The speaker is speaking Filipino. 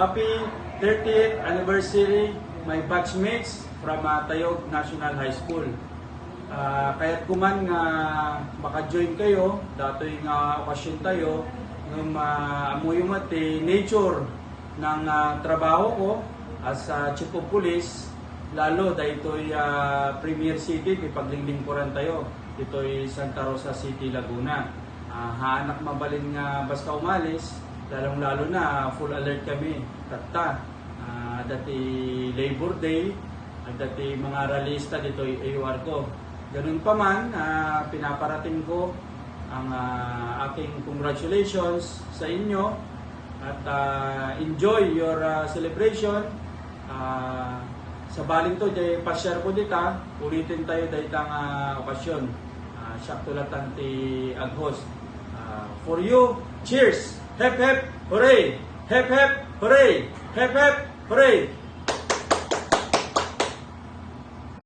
Happy 30th anniversary, my batchmates from Tayog National High School. Kaya't kuman nga maka-join kayo, dato'y nga okasyon tayo, ng amoy mati nature ng trabaho ko as Chief of Police, lalo dahil ito'y Premier City, ipaglinglingkuran tayo. Ito'y Santa Rosa City, Laguna. Haanak mabalin nga basta umalis, lalong-lalo na full alert kami. Tatta, dati Labor Day, dati mga ralista dito'y AUR ko. Ganun pa man, pinaparating ko ang aking congratulations sa inyo at enjoy your celebration. Sa baling to, pa-share ko dita, ulitin tayo dahil ang okasyon. Siyaktulatan ti Aghos. For you, cheers! Hep hep, hooray! Hep hep, hooray! Hep hep, hooray!